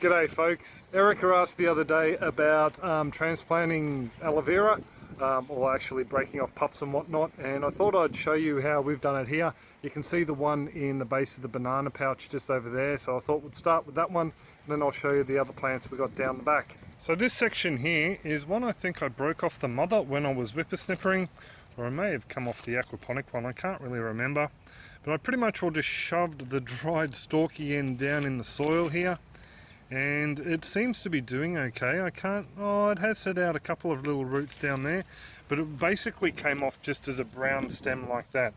G'day folks. Erica asked the other day about transplanting aloe vera, or actually breaking off pups and whatnot, and I thought I'd show you how we've done it here. You can see the one in the base of the banana pouch just over there, so I thought we'd start with that one and then I'll show you the other plants we got down the back. So this section here is one I think I broke off the mother when I was whippersnippering, or I may have come off the aquaponic one, I can't really remember. But I pretty much all just shoved the dried stalky end down in the soil here. And it seems to be doing okay. It has set out a couple of little roots down there, but it basically came off just as a brown stem like that.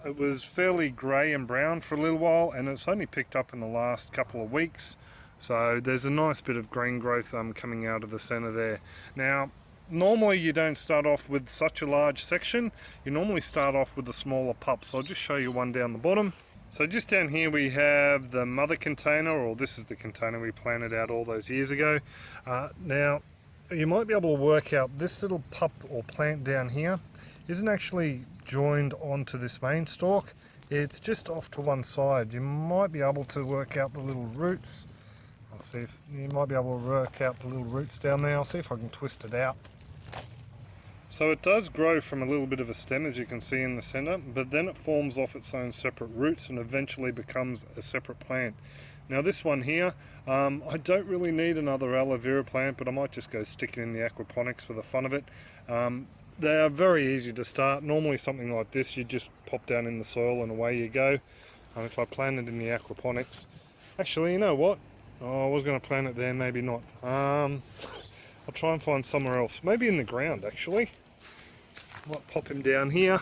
It was fairly grey and brown for a little while, and it's only picked up in the last couple of weeks. So there's a nice bit of green growth coming out of the centre there. Now, normally you don't start off with such a large section. You normally start off with the smaller pups. So I'll just show you one down the bottom. So just down here we have the mother container, or this is the container we planted out all those years ago. Now you might be able to work out this little pup or plant down here isn't actually joined onto this main stalk. It's just off to one side. You might be able to work out the little roots. I'll see if you might be able to work out the little roots down there. I'll see if I can twist it out. So it does grow from a little bit of a stem, as you can see in the center, but then it forms off its own separate roots and eventually becomes a separate plant. Now this one here, I don't really need another aloe vera plant, but I might just go stick it in the aquaponics for the fun of it. They are very easy to start. Normally something like this you just pop down in the soil and away you go. If I plant it in the aquaponics, actually, you know what? I was going to plant it there, maybe not. I'll try and find somewhere else, maybe in the ground actually. Might pop him down here.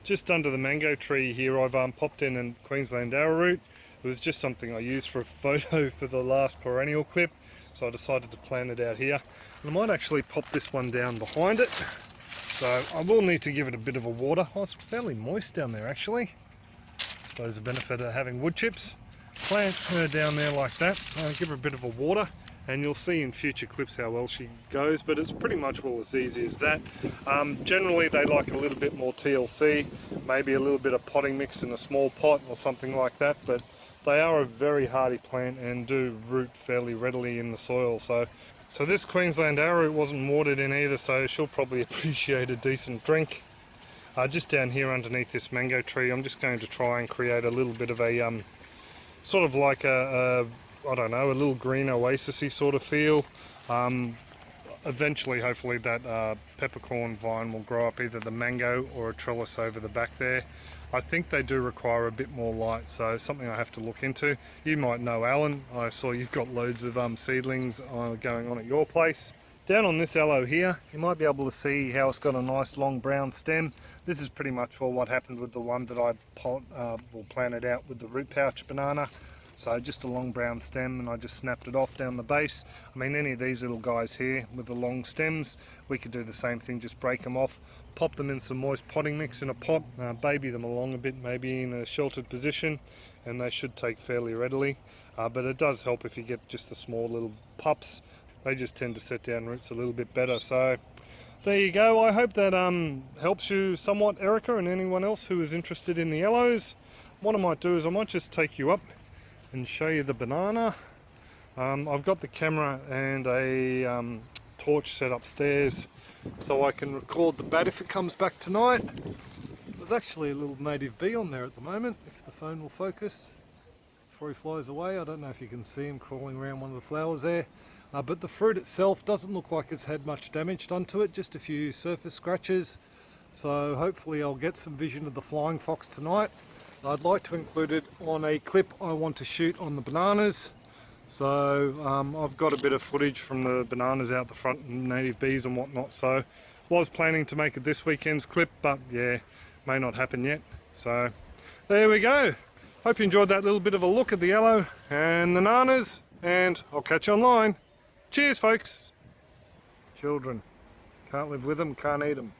Just under the mango tree here I've popped in a Queensland arrowroot. It was just something I used for a photo for the last perennial clip, so I decided to plant it out here. And I might actually pop this one down behind it. So I will need to give it a bit of a water. Oh, it's fairly moist down there actually. I suppose the benefit of having wood chips. Plant her down there like that. Give her a bit of a water. And you'll see in future clips how well she goes, but it's pretty much all as easy as that. Generally they like a little bit more TLC, maybe a little bit of potting mix in a small pot or something like that, but they are a very hardy plant and do root fairly readily in the soil. So this Queensland arrowroot wasn't watered in either, so she'll probably appreciate a decent drink. Just down here underneath this mango tree, I'm just going to try and create a little bit of a sort of like I don't know, a little green oasis-y sort of feel. Eventually, hopefully, that peppercorn vine will grow up either the mango or a trellis over the back there. I think they do require a bit more light, so something I have to look into. You might know Alan. I saw you've got loads of seedlings going on at your place. Down on this aloe here, you might be able to see how it's got a nice long brown stem. This is pretty much what happened with the one that I planted out with the root pouch banana. So just a long brown stem, and I just snapped it off down the base. I mean, any of these little guys here with the long stems, we could do the same thing, just break them off, pop them in some moist potting mix in a pot, baby them along a bit, maybe in a sheltered position, and they should take fairly readily. But it does help if you get just the small little pups. They just tend to set down roots a little bit better. So there you go. I hope that helps you somewhat, Erica, and anyone else who is interested in the aloes. What I might do is I might just take you up and show you the banana. I've got the camera and a torch set upstairs so I can record the bat if it comes back tonight. There's actually a little native bee on there at the moment, if the phone will focus before he flies away. I don't know if you can see him crawling around one of the flowers there, but the fruit itself doesn't look like it's had much damage done to it, just a few surface scratches. So hopefully I'll get some vision of the flying fox tonight. I'd like to include it on a clip I want to shoot on the bananas. So I've got a bit of footage from the bananas out the front and native bees and whatnot. So was planning to make it this weekend's clip, but yeah, may not happen yet. So there we go. Hope you enjoyed that little bit of a look at the aloe and the nanas, and I'll catch you online. Cheers folks. Children, can't live with them, can't eat them.